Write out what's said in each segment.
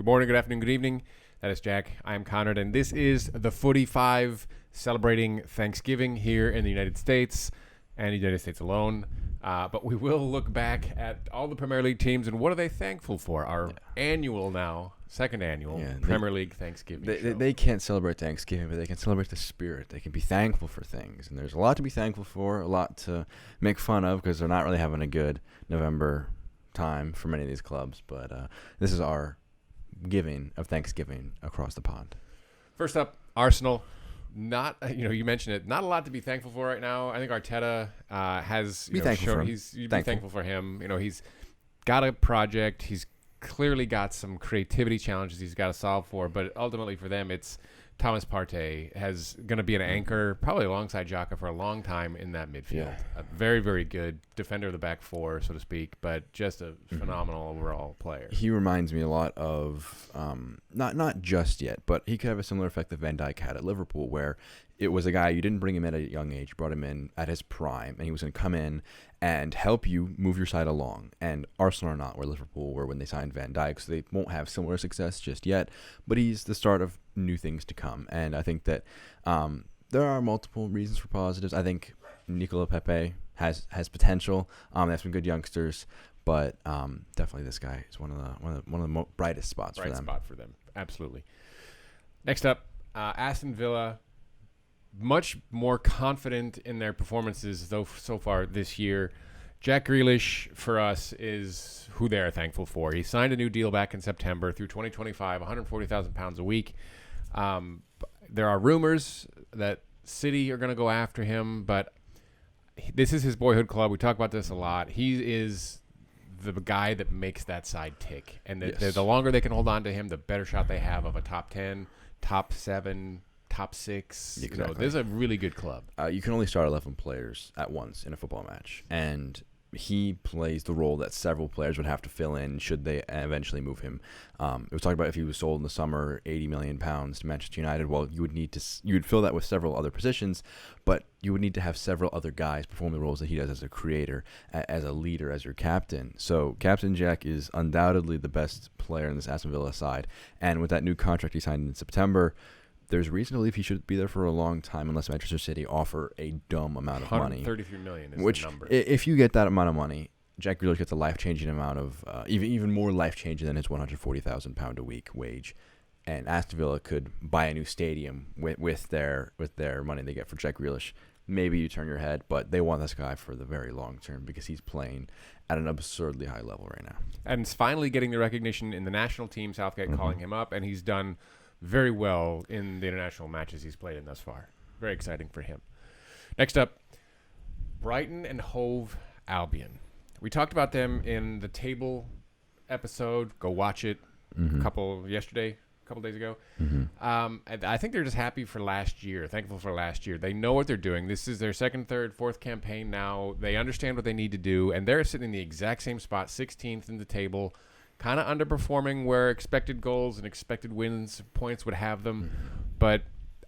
Good morning, good afternoon, good evening. That is Jack. I am Conrad, and this is the Footy 5 celebrating Thanksgiving here in the United States and the United States alone. But we will look back at all the Premier League teams and what are they thankful for? Our annual now, second annual Premier League Thanksgiving show. They can't celebrate Thanksgiving, but they can celebrate the spirit. They can be thankful for things. And there's a lot to be thankful for, a lot to make fun of because they're not really having a good November time for many of these clubs. But this is our giving of Thanksgiving across the pond. First up, Arsenal. Not, you mentioned it. Not a lot to be thankful for right now. I think Arteta has shown be thankful for him. He's got a project. He's clearly got some creativity challenges he's got to solve for. But ultimately, for them, it's Thomas Partey has going to be an anchor, probably alongside Xhaka for a long time in that midfield. Yeah. A very, very good defender of the back four, so to speak, but just a phenomenal overall player. He reminds me a lot of not just yet, but he could have a similar effect that Van Dijk had at Liverpool, where it was a guy you didn't bring him in at a young age, you brought him in at his prime, and he was going to come in and help you move your side along. And Arsenal are not where Liverpool were when they signed Van Dijk, so they won't have similar success just yet, but he's the start of new things to come. And I think that there are multiple reasons for positives. I think Nicola Pepe has potential. They have some good youngsters, but definitely this guy is one of the brightest spots for them. Bright spot for them, absolutely. Next up, Aston Villa. Much more confident in their performances though so far this year. Jack Grealish for us is who they are thankful for. He signed a new deal back in September through 2025, £140,000 a week. There are rumors that City are going to go after him, but this is his boyhood club. We talk about this a lot. He is the guy that makes that side tick, and the longer they can hold on to him, the better shot they have of a top 10, top 7, top 6. Exactly. This is a really good club. You can only start 11 players at once in a football match, and he plays the role that several players would have to fill in should they eventually move him. It was talked about if he was sold in the summer, £80 million to Manchester United. Well, you would fill that with several other positions, but you would need to have several other guys perform the roles that he does as a creator, as a leader, as your captain. So Captain Jack is undoubtedly the best player in this Aston Villa side, and with that new contract he signed in September, there's reason to believe he should be there for a long time unless Manchester City offer a dumb amount of money. $133 million is which, the number. If you get that amount of money, Jack Grealish gets a life-changing amount of, even more life-changing than his £140,000 a week wage. And Aston Villa could buy a new stadium with their money they get for Jack Grealish. Maybe you turn your head, but they want this guy for the very long term because he's playing at an absurdly high level right now. And he's finally getting the recognition in the national team, Southgate calling him up, and he's done very well in the international matches he's played in thus far. Very exciting for him. Next up, Brighton and Hove Albion. We talked about them in the table episode. Go watch it. A couple days ago. I think they're just happy for last year, thankful for last year. They know what they're doing. This is their second, third, fourth campaign now. They understand what they need to do, and they're sitting in the exact same spot, 16th in the table, kind of underperforming where expected goals and expected wins points would have them. But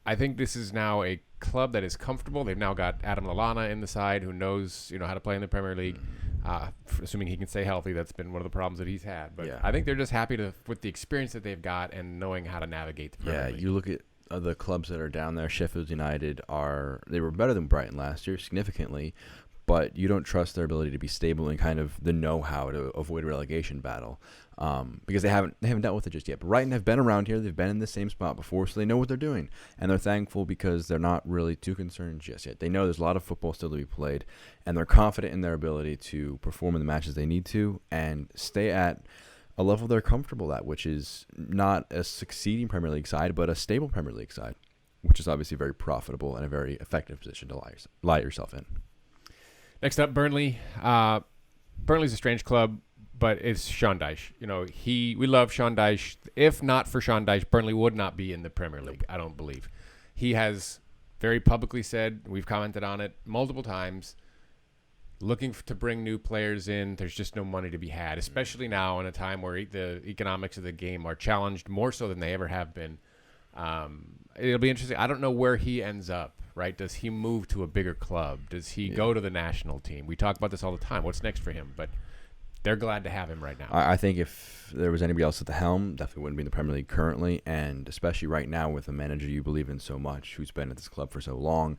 I think this is now a club that is comfortable. They've now got Adam Lallana in the side who knows how to play in the Premier League, assuming he can stay healthy. That's been one of the problems that he's had. But I think they're just happy with the experience that they've got and knowing how to navigate the Premier League. You look at the clubs that are down there. Sheffield United they were better than Brighton last year significantly, but you don't trust their ability to be stable and kind of the know-how to avoid a relegation battle because they haven't dealt with it just yet. But Brighton have been around here. They've been in the same spot before, so they know what they're doing. And they're thankful because they're not really too concerned just yet. They know there's a lot of football still to be played, and they're confident in their ability to perform in the matches they need to and stay at a level they're comfortable at, which is not a succeeding Premier League side, but a stable Premier League side, which is obviously very profitable and a very effective position to lie yourself in. Next up, Burnley. Burnley's a strange club, but it's Sean Dyche. We love Sean Dyche. If not for Sean Dyche, Burnley would not be in the Premier League, I don't believe. He has very publicly said, we've commented on it multiple times, looking to bring new players in. There's just no money to be had, especially now in a time where the economics of the game are challenged more so than they ever have been. It'll be interesting. I don't know where he ends up, right? Does he move to a bigger club? Does he go to the national team? We talk about this all the time. What's next for him? But they're glad to have him right now. I think if there was anybody else at the helm, definitely wouldn't be in the Premier League currently, and especially right now with a manager you believe in so much, who's been at this club for so long.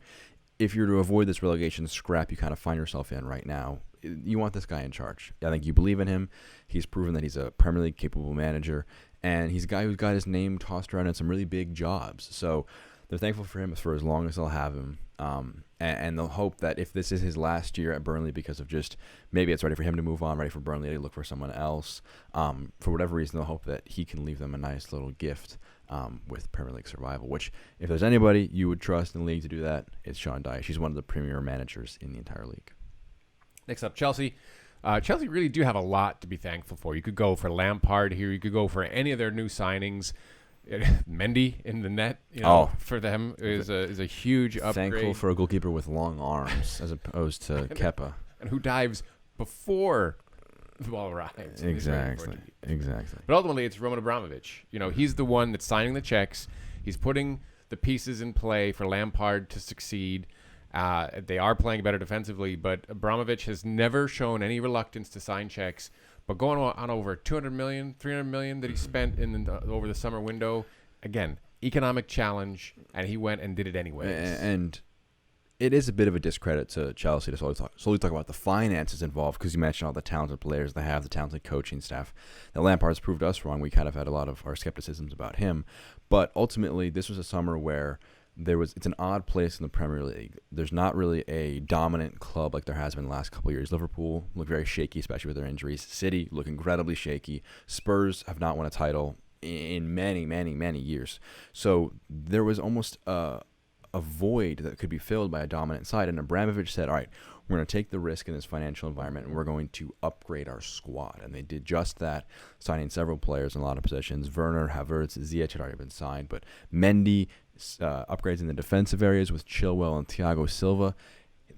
If you're to avoid this relegation scrap you kind of find yourself in right now, you want this guy in charge. I think you believe in him. He's proven that he's a Premier League capable manager, and he's a guy who's got his name tossed around in some really big jobs. So they're thankful for him for as long as they'll have him. And they'll hope that if this is his last year at Burnley because of just maybe it's ready for him to move on, ready for Burnley to look for someone else, for whatever reason, they'll hope that he can leave them a nice little gift with Premier League survival, which if there's anybody you would trust in the league to do that, it's Sean Dyche. He's one of the premier managers in the entire league. Next up, Chelsea. Chelsea really do have a lot to be thankful for. You could go for Lampard here. You could go for any of their new signings. Mendy in the net, for them is a huge upgrade. Thankful for a goalkeeper with long arms as opposed to Kepa. And who dives before the ball arrives. Exactly. But ultimately, it's Roman Abramovich. He's the one that's signing the checks. He's putting the pieces in play for Lampard to succeed. They are playing better defensively, but Abramovich has never shown any reluctance to sign checks. But going on over 200 million, 300 million that he spent over the summer window, again, economic challenge, and he went and did it anyway. And it is a bit of a discredit to Chelsea to solely talk about the finances involved, because you mentioned all the talented players they have, the talented coaching staff. Now, Lampard's proved us wrong. We kind of had a lot of our skepticisms about him. But ultimately, this was a summer where it's an odd place in the Premier League. There's not really a dominant club like there has been the last couple of years. Liverpool look very shaky, especially with their injuries. City look incredibly shaky. Spurs have not won a title in many, many, many years. So there was almost a void that could be filled by a dominant side. And Abramovich said, all right, we're going to take the risk in this financial environment, and we're going to upgrade our squad. And they did just that, signing several players in a lot of positions. Werner, Havertz, Ziyech had already been signed, but Mendy, upgrades in the defensive areas with Chilwell and Thiago Silva.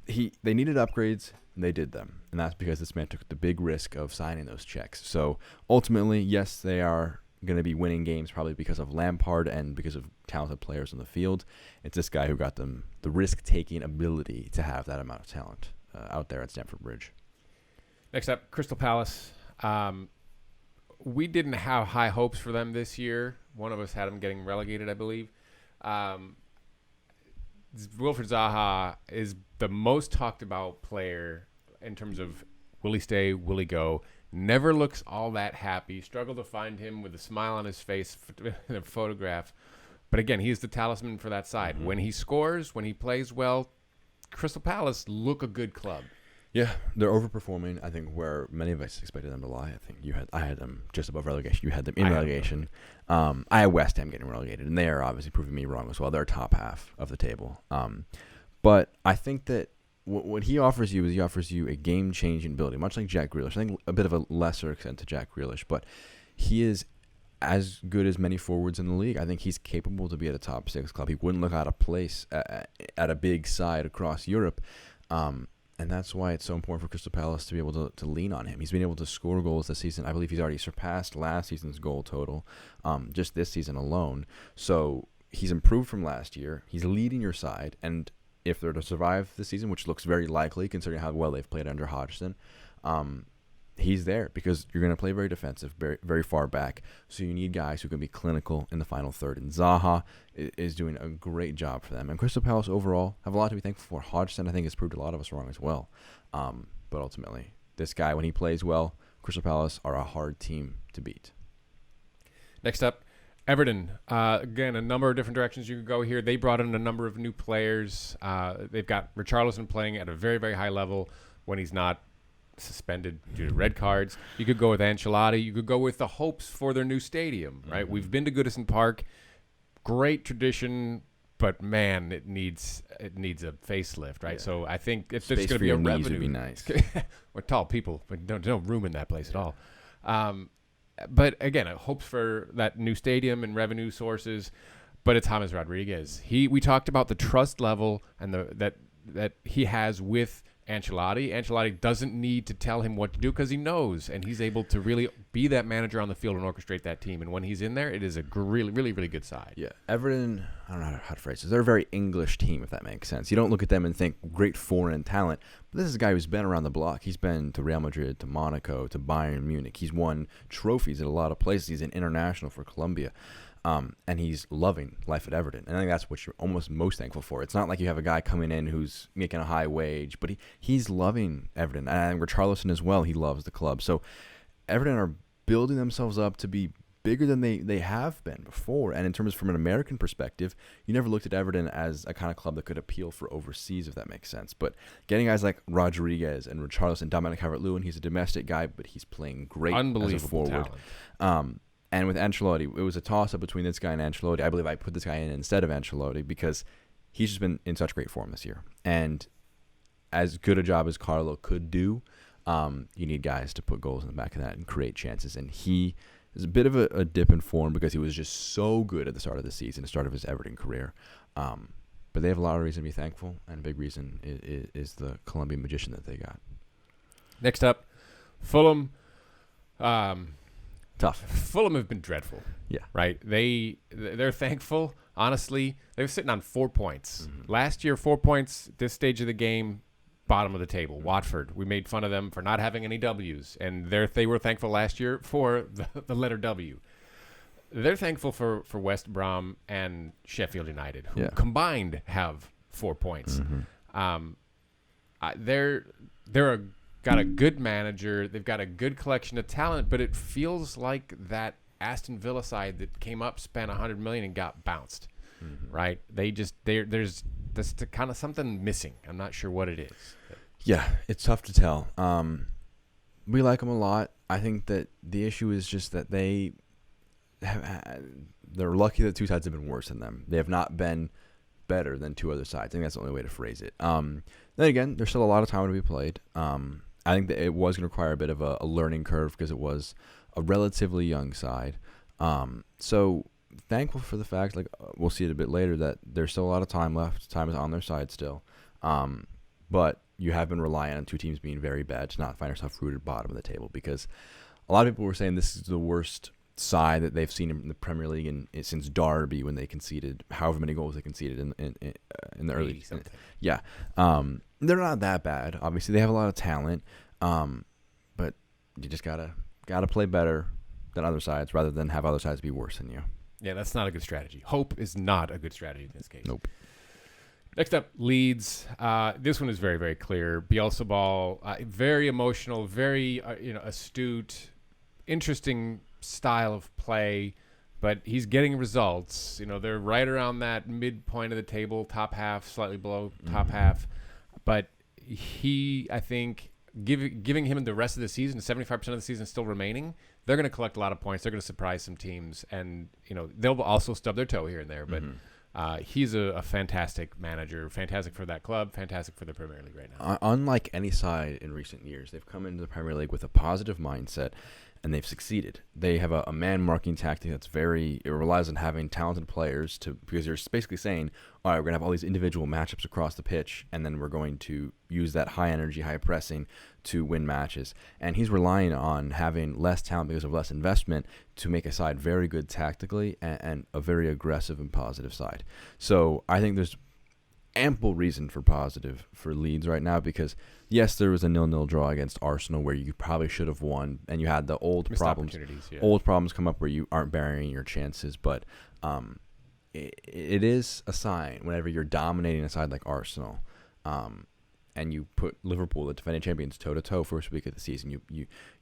They needed upgrades, and they did them. And that's because this man took the big risk of signing those checks. So ultimately, yes, they are going to be winning games probably because of Lampard and because of talented players on the field. It's this guy who got them the risk-taking ability to have that amount of talent out there at Stamford Bridge. Next up, Crystal Palace. We didn't have high hopes for them this year. One of us had them getting relegated, I believe. Wilfried Zaha is the most talked about player in terms of will he stay, will he go. Never looks all that happy. Struggle to find him with a smile on his face in a photograph. But again, he's the talisman for that side. Mm-hmm. When he scores, when he plays well, Crystal Palace look a good club. Yeah, they're overperforming, I think, where many of us expected them to lie. I had them just above relegation. You had them in relegation. I had West Ham getting relegated, and they are obviously proving me wrong as well. They're top half of the table. But I think that what he offers you is he offers you a game-changing ability, much like Jack Grealish. I think a bit of a lesser extent to Jack Grealish, but he is as good as many forwards in the league. I think he's capable to be at a top six club. He wouldn't look out of place at a big side across Europe. And that's why it's so important for Crystal Palace to be able to lean on him. He's been able to score goals this season. I believe he's already surpassed last season's goal total, just this season alone. So he's improved from last year. He's leading your side. And if they're to survive this season, which looks very likely considering how well they've played under Hodgson, he's there because you're going to play very defensive, very, very far back. So you need guys who can be clinical in the final third. And Zaha is doing a great job for them. And Crystal Palace overall have a lot to be thankful for. Hodgson, I think, has proved a lot of us wrong as well. But ultimately, this guy, when he plays well, Crystal Palace are a hard team to beat. Next up, Everton. Again, a number of different directions you could go here. They brought in a number of new players. They've got Richarlison playing at a very, very high level when he's not suspended due to red cards. You could go with Ancelotti. You could go with the hopes for their new stadium, right? Mm-hmm. We've been to Goodison Park. Great tradition, but man, it needs a facelift, right? Yeah. So I think if there's going to be a revenue, would be nice. We're tall people, but don't no room in that place at all. But again, hopes for that new stadium and revenue sources. But it's James Rodriguez. We talked about the trust level and that he has with Ancelotti. Ancelotti doesn't need to tell him what to do because he knows, and he's able to really be that manager on the field and orchestrate that team. And when he's in there, it is a really, really, really good side. Yeah, Everton, I don't know how to phrase this. They're a very English team, if that makes sense. You don't look at them and think great foreign talent. But this is a guy who's been around the block. He's been to Real Madrid, to Monaco, to Bayern Munich. He's won trophies at a lot of places. He's an international for Colombia. And he's loving life at Everton. And I think that's what you're almost most thankful for. It's not like you have a guy coming in who's making a high wage, but he's loving Everton. And Richarlison as well, he loves the club. So Everton are building themselves up to be bigger than they have been before. And in terms from an American perspective, you never looked at Everton as a kind of club that could appeal for overseas, if that makes sense. But getting guys like Rodriguez and Richarlison, Dominic Calvert-Lewin, he's a domestic guy, but he's playing great as a forward. Talent. And with Ancelotti, it was a toss-up between this guy and Ancelotti. I believe I put this guy in instead of Ancelotti because he's just been in such great form this year. And as good a job as Carlo could do, you need guys to put goals in the back of that and create chances. And he is a bit of a dip in form because he was just so good at the start of the season, the start of his Everton career. But they have a lot of reason to be thankful, and a big reason is the Colombian magician that they got. Next up, Fulham. Tough. Fulham have been dreadful. Yeah. Right? They're thankful. Honestly, they were sitting on 4 points. Mm-hmm. Last year, 4 points, this stage of the game, bottom of the table. Watford, we made fun of them for not having any W's, and they were thankful last year for the letter W. They're thankful for West Brom and Sheffield United, who combined have 4 points. Mm-hmm. They're got a good manager. They've got a good collection of talent, but it feels like that Aston Villa side that came up, spent $100 million, and got bounced. Mm-hmm. Right? There's kind of something missing. I'm not sure what it is. Yeah, it's tough to tell. We like them a lot. I think that the issue is just that they're lucky that two sides have been worse than them. They have not been better than two other sides. I think that's the only way to phrase it. Then again, there's still a lot of time to be played. I think that it was going to require a bit of a learning curve because it was a relatively young side. So thankful for the fact, we'll see it a bit later, that there's still a lot of time left. Time is on their side still. But you have been relying on two teams being very bad to not find yourself rooted bottom of the table, because a lot of people were saying this is the worst side that they've seen in the Premier League since Derby, when they conceded however many goals they conceded in the early. Yeah. They're not that bad. Obviously, they have a lot of talent, but you just gotta play better than other sides rather than have other sides be worse than you. Yeah, that's not a good strategy. Hope is not a good strategy in this case. Nope. Next up, Leeds. This one is very, very clear. Bielsa ball, very emotional, very astute, interesting style of play, but he's getting results. They're right around that midpoint of the table, top half, slightly below top half. But I think, giving him the rest of the season, 75% of the season still remaining, they're going to collect a lot of points. They're going to surprise some teams, and they'll also stub their toe here and there. But he's a fantastic manager, fantastic for that club, fantastic for the Premier League right now. Unlike any side in recent years, they've come into the Premier League with a positive mindset, and they've succeeded. They have a man-marking tactic that's it relies on having talented players because you're basically saying, all right, we're going to have all these individual matchups across the pitch, and then we're going to use that high energy, high pressing to win matches. And he's relying on having less talent because of less investment to make a side very good tactically and a very aggressive and positive side. So I think there's ample reason for positive for Leeds right now, because yes, there was a 0-0 draw against Arsenal where you probably should have won, and you had the old problems come up where you aren't burying your chances. But it is a sign whenever you're dominating a side like Arsenal, and you put Liverpool, the defending champions, toe to toe first week of the season.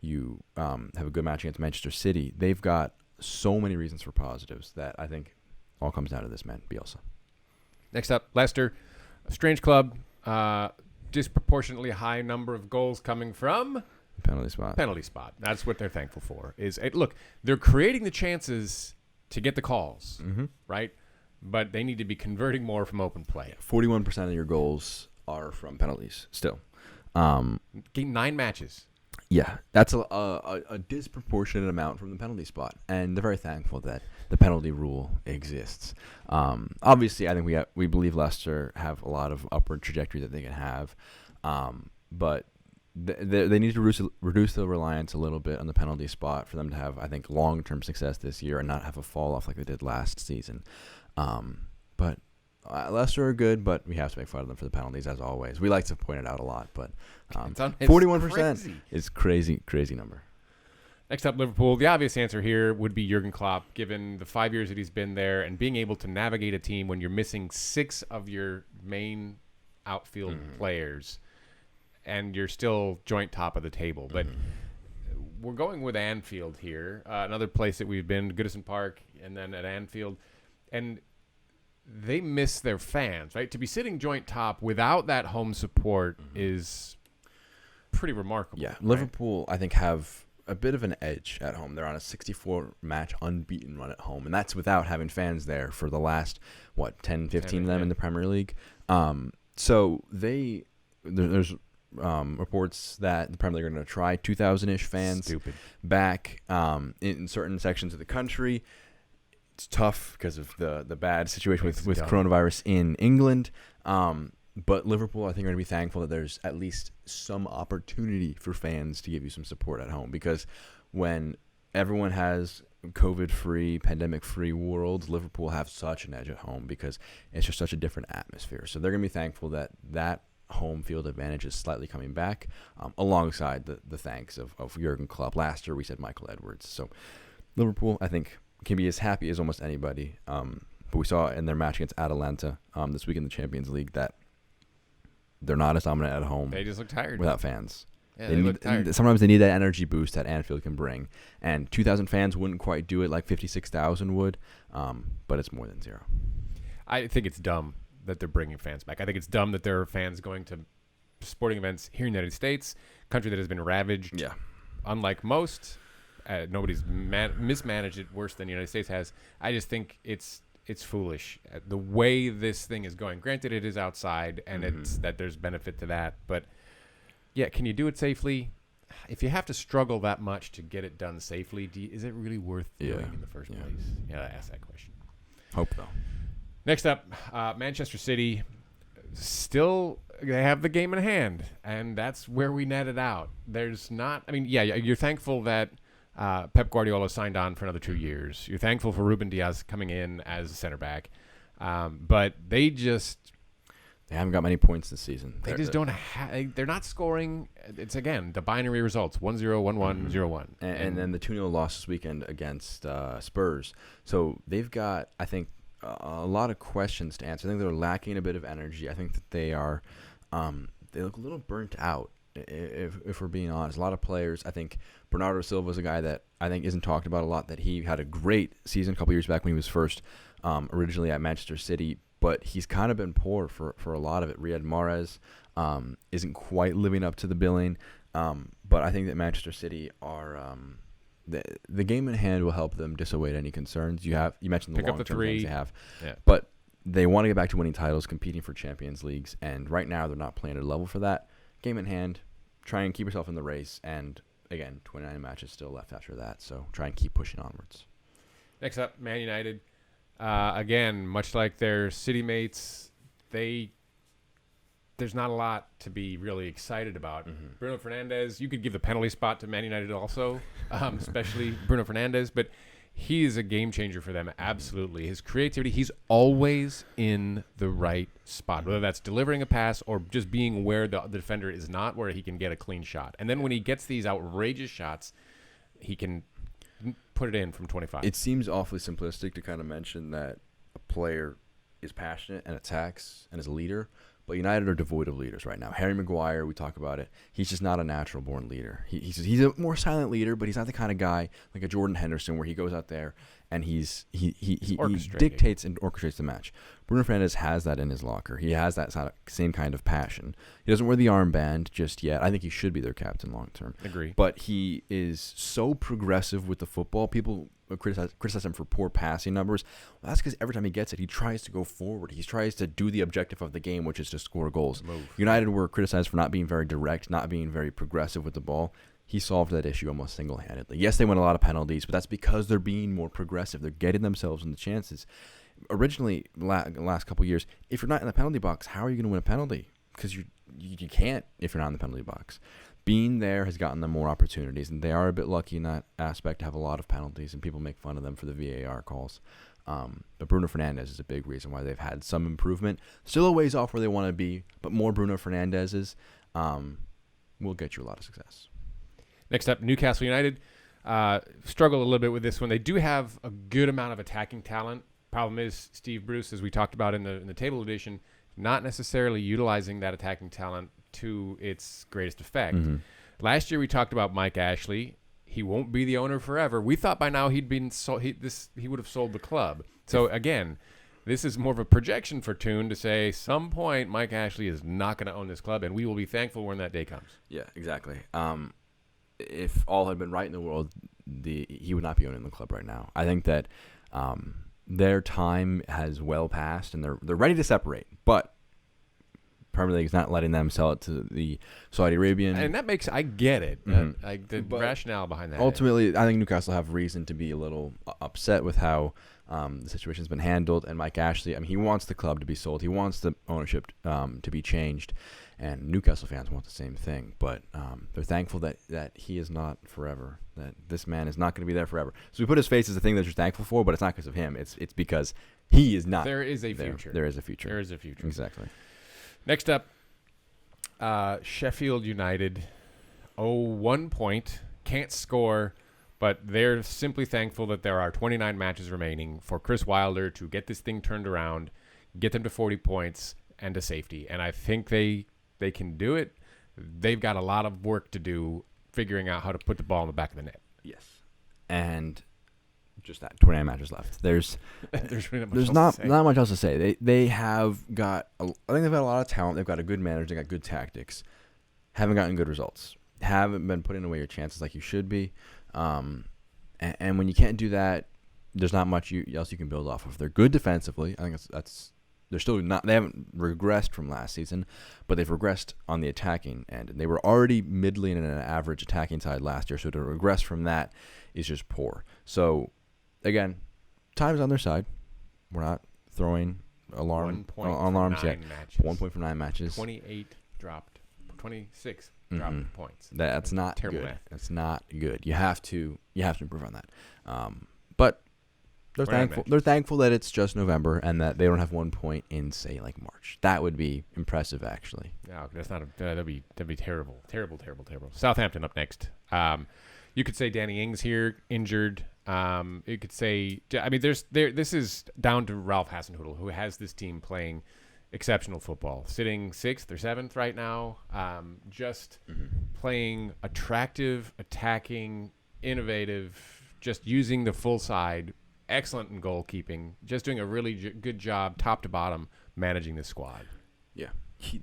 You have a good match against Manchester City. They've got so many reasons for positives that I think all comes down to this man, Bielsa. Next up, Leicester, a strange club, disproportionately high number of goals coming from penalty spot. That's what they're thankful for. Look, they're creating the chances to get the calls, right? But they need to be converting more from open play. 41% of your goals are from penalties still. Game 9 matches. Yeah, that's a disproportionate amount from the penalty spot, and they're very thankful that the penalty rule exists. Obviously, I think we believe Leicester have a lot of upward trajectory that they can have, but they need to reduce the reliance a little bit on the penalty spot for them to have, I think, long-term success this year and not have a fall-off like they did last season. But Leicester are good, but we have to make fun of them for the penalties, as always. We like to point it out a lot, but 41% is crazy number. Next up, Liverpool. The obvious answer here would be Jurgen Klopp, given the 5 years that he's been there and being able to navigate a team when you're missing 6 of your main outfield players and you're still joint top of the table. But we're going with Anfield here, another place that we've been, Goodison Park, and then at Anfield. And they miss their fans, right? To be sitting joint top without that home support is pretty remarkable. Yeah, right? Liverpool, I think, have a bit of an edge at home. They're on a 64-match unbeaten run at home, and that's without having fans there for the last, 10, 15 of them in the Premier League. So there's reports that the Premier League are going to try 2,000-ish fans back in certain sections of the country. It's tough because of the bad situation with coronavirus in England. But Liverpool, I think, are going to be thankful that there's at least some opportunity for fans to give you some support at home. Because when everyone has COVID-free, pandemic-free worlds, Liverpool have such an edge at home because it's just such a different atmosphere. So they're going to be thankful that home field advantage is slightly coming back, alongside the thanks of Jurgen Klopp. Last year, we said Michael Edwards. So Liverpool, I think, can be as happy as almost anybody. But we saw in their match against Atalanta this week in the Champions League that they're not as dominant at home. They just look tired without fans. Yeah, they look tired. Sometimes they need that energy boost that Anfield can bring. And 2,000 fans wouldn't quite do it like 56,000 would, but it's more than zero. I think it's dumb that they're bringing fans back. I think it's dumb that there are fans going to sporting events here in the United States, country that has been ravaged. Yeah. Unlike most, nobody's mismanaged it worse than the United States has. I just think it's foolish the way this thing is going. Granted, it is outside, and it's that there's benefit to that. But yeah, can you do it safely? If you have to struggle that much to get it done safely, is it really worth doing in the first place? Yeah, I ask that question. Hope though. Next up, Manchester City. Still, they have the game in hand, and that's where we netted out. There's not. I mean, yeah, you're thankful that Pep Guardiola signed on for another 2 years. You're thankful for Ruben Diaz coming in as a center back, but they haven't got many points this season. They just don't have. They're not scoring. It's again the binary results: 1-0, 1-1, 0-1, and then the 2-0 loss this weekend against Spurs. So they've got, I think, a lot of questions to answer. I think they're lacking a bit of energy. I think that they are. They look a little burnt out. If we're being honest, a lot of players. I think Bernardo Silva is a guy that I think isn't talked about a lot. That he had a great season a couple years back when he was first originally at Manchester City, but he's kind of been poor for a lot of it. Riyad Mahrez isn't quite living up to the billing, but I think that Manchester City are the game in hand will help them dissuade any concerns. You mentioned the long-term things they have, but they want to get back to winning titles, competing for Champions Leagues, and right now they're not playing at a level for that. Game in hand, try and keep yourself in the race, and again, 29 matches still left after that, so try and keep pushing onwards. Next up, Man United. Again, much like their city mates, there's not a lot to be really excited about. Bruno Fernandes, you could give the penalty spot to Man United also, especially Bruno Fernandes, but he is a game changer for them, absolutely. His creativity, he's always in the right spot, whether that's delivering a pass or just being where the defender is not, where he can get a clean shot. And then when he gets these outrageous shots, he can put it in from 25. It seems awfully simplistic to kind of mention that a player is passionate and attacks and is a leader, but United are devoid of leaders right now. Harry Maguire, we talk about it. He's just not a natural-born leader. He's a more silent leader, but he's not the kind of guy like a Jordan Henderson where he goes out there and he dictates and orchestrates the match. Bruno Fernandes has that in his locker. He has that same kind of passion. He doesn't wear the armband just yet. I think he should be their captain long term. Agree. But he is so progressive with the football. People criticize him for poor passing numbers. Well, that's because every time he gets it, he tries to go forward. He tries to do the objective of the game, which is to score goals. United were criticized for not being very direct, not being very progressive with the ball. He solved that issue almost single-handedly. Yes, they win a lot of penalties, but that's because they're being more progressive. They're getting themselves in the chances. Originally, last couple of years, if you're not in the penalty box, how are you going to win a penalty? Because you can't if you're not in the penalty box. Being there has gotten them more opportunities, and they are a bit lucky in that aspect to have a lot of penalties, and people make fun of them for the VAR calls. But Bruno Fernandes is a big reason why they've had some improvement. Still a ways off where they want to be, but more Bruno Fernandes's will get you a lot of success. Next up, Newcastle United struggle a little bit with this one. They do have a good amount of attacking talent. Problem is, Steve Bruce, as we talked about in the table edition, not necessarily utilizing that attacking talent to its greatest effect. Mm-hmm. Last year we talked about Mike Ashley. He won't be the owner forever. We thought by now he would have sold the club. So again, this is more of a projection for Toon to say some point Mike Ashley is not going to own this club, and we will be thankful when that day comes. Yeah, exactly. If all had been right in the world, he would not be owning the club right now. I think that their time has well passed, and they're ready to separate, but Premier League is not letting them sell it to the Saudi Arabian. And that makes, I get it. Mm-hmm. The rationale behind that. Ultimately, I think Newcastle have reason to be a little upset with how the situation's been handled. And Mike Ashley, I mean, he wants the club to be sold. He wants the ownership to be changed. And Newcastle fans want the same thing. But they're thankful that he is not forever, that this man is not going to be there forever. So we put his face as a thing that you're thankful for, but it's not because of him. It's because he is not. There is a future. There is a future. There is a future. Exactly. Next up, Sheffield United. 1 point. Can't score, but they're simply thankful that there are 29 matches remaining for Chris Wilder to get this thing turned around, get them to 40 points and to safety. And I think they can do it. They've got a lot of work to do figuring out how to put the ball in the back of the net. Yes. And just that 29 matches left. There's not much else to say. They have got I think they've got a lot of talent. They've got a good manager. They got good tactics. Haven't gotten good results. Haven't been putting away your chances like you should be. And when you can't do that, there's not much else you can build off of. They're good defensively. I think that's they're still not. They haven't regressed from last season, but they've regressed on the attacking end. And they were already middling in an average attacking side last year, so to regress from that is just poor. So again, time's on their side. We're not throwing alarms yet. 1 point for 9 matches. 28 dropped. 26 dropped points. That's not terrible good. math. That's not good. You have to improve on that. But they're thankful. They're thankful that it's just November and that they don't have 1 point in, say, like March. That would be impressive, actually. No, that's not. That'd be terrible. Southampton up next. You could say Danny Ings here injured. You could say, I mean, this is down to Ralph Hasenhüttl, who has this team playing exceptional football, sitting 6th or 7th right now, just playing attractive, attacking, innovative, just using the full side, excellent in goalkeeping, just doing a really good job, top to bottom, managing this squad. Yeah.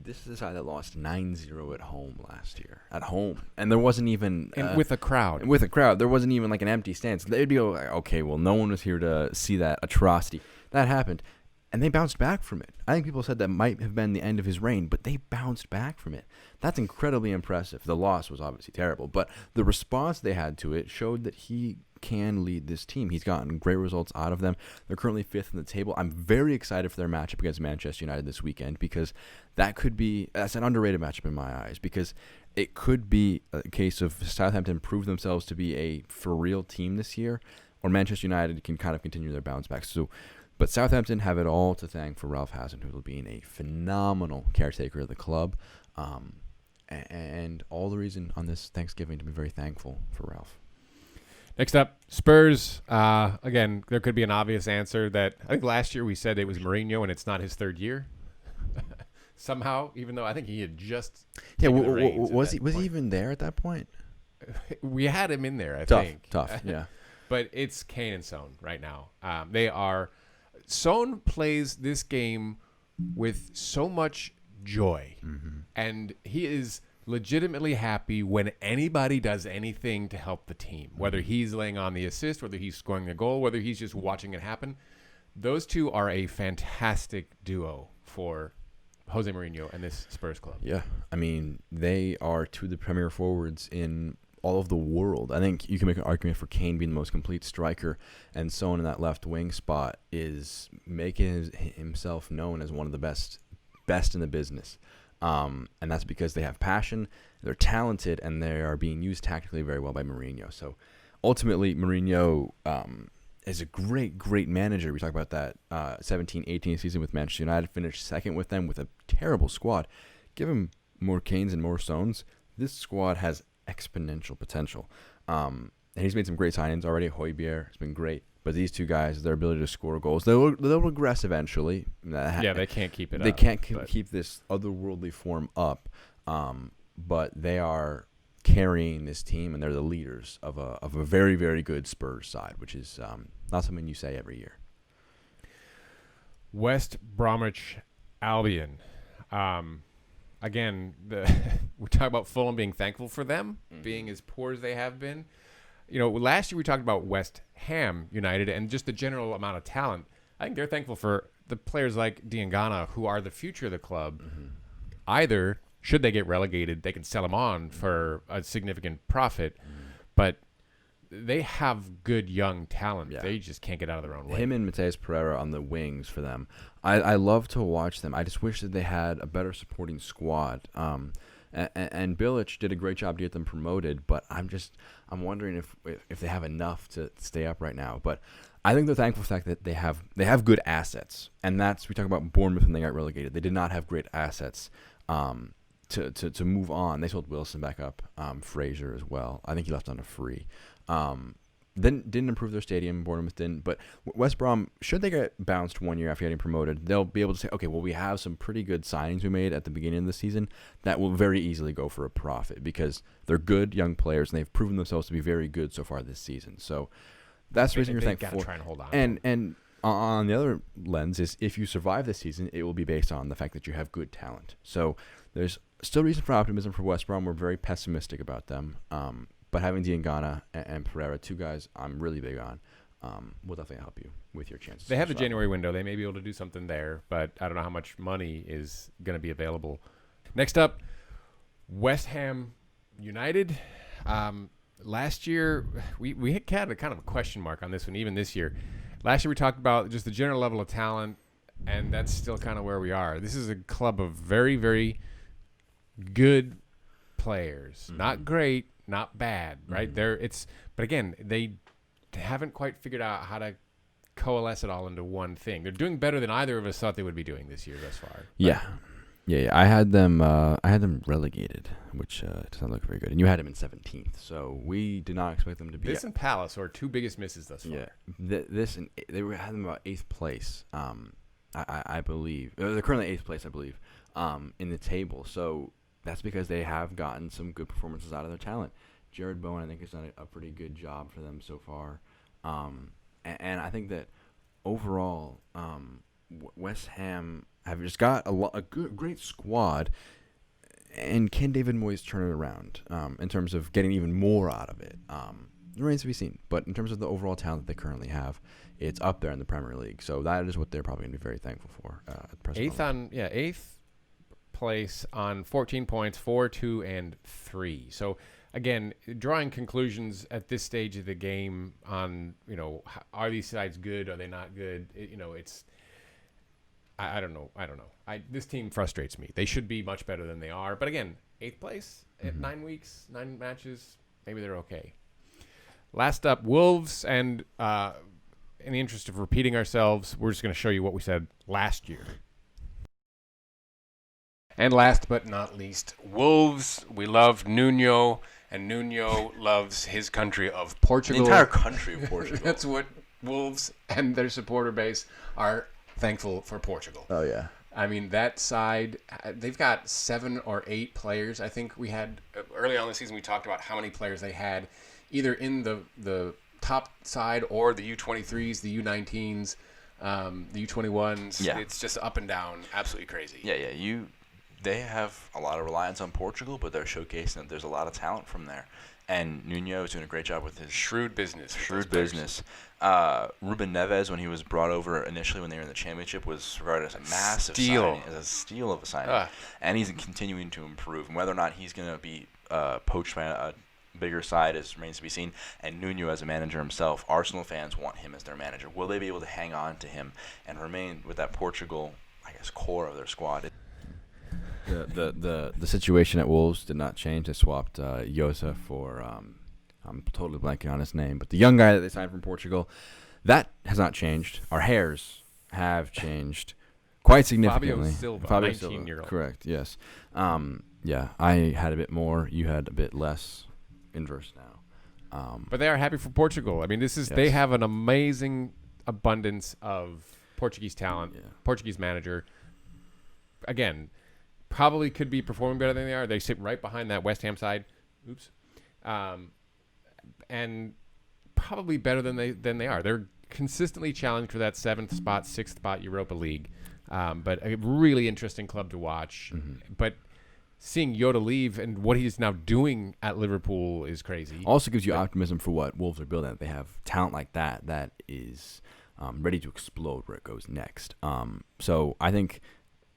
This is a side that lost 9-0 at home last year. At home. And there wasn't even... with a crowd. With a crowd. There wasn't even like an empty stand. So they'd be like, okay, well, no one was here to see that atrocity. That happened. And they bounced back from it. I think people said that might have been the end of his reign, but they bounced back from it. That's incredibly impressive. The loss was obviously terrible, but the response they had to it showed that he can lead this team. He's gotten great results out of them. They're currently 5th in the table. I'm very excited for their matchup against Manchester United this weekend because that's an underrated matchup in my eyes, because it could be a case of Southampton prove themselves to be a for real team this year, or Manchester United can kind of continue their bounce back. But Southampton have it all to thank for Ralph Hasenhüttl being a phenomenal caretaker of the club, and all the reason on this Thanksgiving to be very thankful for Ralph. Next up, Spurs. Again, there could be an obvious answer that I think last year we said it was Mourinho and it's not his 3rd year. Somehow, even though I think he had just was he even there at that point? We had him in there, I think. Tough, yeah. But it's Kane and Son right now. Son plays this game with so much joy, and he is legitimately happy when anybody does anything to help the team, whether he's laying on the assist, whether he's scoring a goal, whether he's just watching it happen. Those two are a fantastic duo for Jose Mourinho and this Spurs club. Yeah, I mean, they are two of the premier forwards in all of the world. I think you can make an argument for Kane being the most complete striker, and Son in that left wing spot is making himself known as one of the best in the business. And that's because they have passion, they're talented, and they are being used tactically very well by Mourinho. So ultimately, Mourinho is a great manager. We talk about that 17-18 season with Manchester United, finished second with them with a terrible squad. Give him more Kanes and more Stones. This squad has exponential potential. And he's made some great signings already. Højbjerg has been great. But these two guys, their ability to score goals, they'll regress eventually. Yeah, they can't keep it up. They can't keep this otherworldly form up. But they are carrying this team, and they're the leaders of a very, very good Spurs side, which is not something you say every year. West Bromwich Albion. Again, we talk about Fulham being thankful for them being as poor as they have been. Last year we talked about West Ham United and just the general amount of talent. I think they're thankful for the players like Diangana, who are the future of the club. Either, should they get relegated, they can sell them on for a significant profit, but they have good young talent. Yeah. They just can't get out of their own way. Him and Mateus Pereira on the wings for them. I love to watch them. I just wish that they had a better supporting squad. And Bilic did a great job to get them promoted, but I'm wondering if they have enough to stay up right now. But I think they're thankful for the fact that they have good assets, and we talk about Bournemouth when they got relegated. They did not have great assets to move on. They sold Wilson back up, Fraser as well. I think he left on a free. Then didn't improve their stadium. Bournemouth didn't. But West Brom, should they get bounced 1 year after getting promoted, they'll be able to say, okay, well, we have some pretty good signings we made at the beginning of the season that will very easily go for a profit because they're good young players and they've proven themselves to be very good so far this season. So that's the reason you're thankful for. Try and hold on. And on the other lens is if you survive this season, it will be based on the fact that you have good talent. So there's still reason for optimism for West Brom. We're very pessimistic about them. But having Diangana and Pereira, two guys I'm really big on, will definitely help you with your chances. They have the January window. They may be able to do something there, but I don't know how much money is going to be available. Next up, West Ham United. Last year, we had kind of a question mark on this one, even this year. Last year we talked about just the general level of talent, and that's still kind of where we are. This is a club of very, very good players. Not great. Not bad, right? But again, they haven't quite figured out how to coalesce it all into one thing. They're doing better than either of us thought they would be doing this year thus far. Yeah. I had them relegated, which does not look very good. And you had them in 17th, so we did not expect them to be. This and Palace are two biggest misses thus far. Yeah, they had them about 8th place. I believe they're currently 8th place, I believe, in the table. So. That's because they have gotten some good performances out of their talent. Jared Bowen, I think, has done a pretty good job for them so far. And I think that overall, West Ham have just got a great squad. And can David Moyes turn it around in terms of getting even more out of it? It remains to be seen. But in terms of the overall talent that they currently have, it's up there in the Premier League. So that is what they're probably going to be very thankful for at the present moment. Eighth place on 14 points, 4, 2, and 3. So again, drawing conclusions at this stage of the game on, are these sides good? Are they not good? It's I don't know. This team frustrates me. They should be much better than they are. But again, 8th place at 9 weeks, 9 matches. Maybe they're okay. Last up, Wolves. And in the interest of repeating ourselves, we're just going to show you what we said last year. And last but not least, Wolves. We love Nuno, and Nuno loves his country of Portugal. The entire country of Portugal. That's what Wolves and their supporter base are thankful for Portugal. Oh, yeah. I mean, that side, they've got 7 or 8 players. I think we had, early on in the season, we talked about how many players they had, either in the top side or the U23s, the U19s, the U21s. Yeah. It's just up and down. Absolutely crazy. Yeah. They have a lot of reliance on Portugal, but they're showcasing that there's a lot of talent from there. And Nuno is doing a great job with his shrewd business. Ruben Neves, when he was brought over initially when they were in the championship, was regarded as a massive signing, as a steal of a signing. And he's continuing to improve. And whether or not he's going to be poached by a bigger side remains to be seen. And Nuno, as a manager himself, Arsenal fans want him as their manager. Will they be able to hang on to him and remain with that Portugal, core of their squad? The situation at Wolves did not change. They swapped Yosa for I'm totally blanking on his name, but the young guy that they signed from Portugal. That has not changed. Our hairs have changed quite significantly. Fabio Silva, 19-year-old. Correct. Yes. Yeah. I had a bit more. You had a bit less. Inverse now. But they are happy for Portugal. I mean, they have an amazing abundance of Portuguese talent. Yeah. Portuguese manager. Again, probably could be performing better than they are. They sit right behind that West Ham side. Oops. And probably better than they are. They're consistently challenged for that 7th spot, 6th spot Europa League. But a really interesting club to watch. Mm-hmm. But seeing Yoda leave and what he's now doing at Liverpool is crazy. Also gives you optimism for what Wolves are building. They have talent like that is ready to explode where it goes next. So I think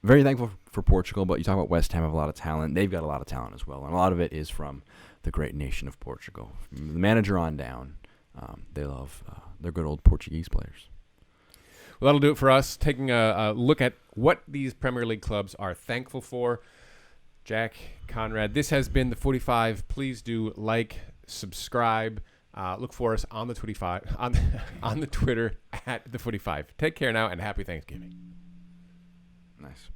very thankful for Portugal, but you talk about West Ham have a lot of talent. They've got a lot of talent as well, and a lot of it is from the great nation of Portugal. From the manager on down, they love their good old Portuguese players. Well, that'll do it for us, taking a look at what these Premier League clubs are thankful for. Jack, Conrad, this has been the 45. Please do like, subscribe. Look for us on the 25 on the Twitter at the 45. Take care now and happy Thanksgiving. Nice.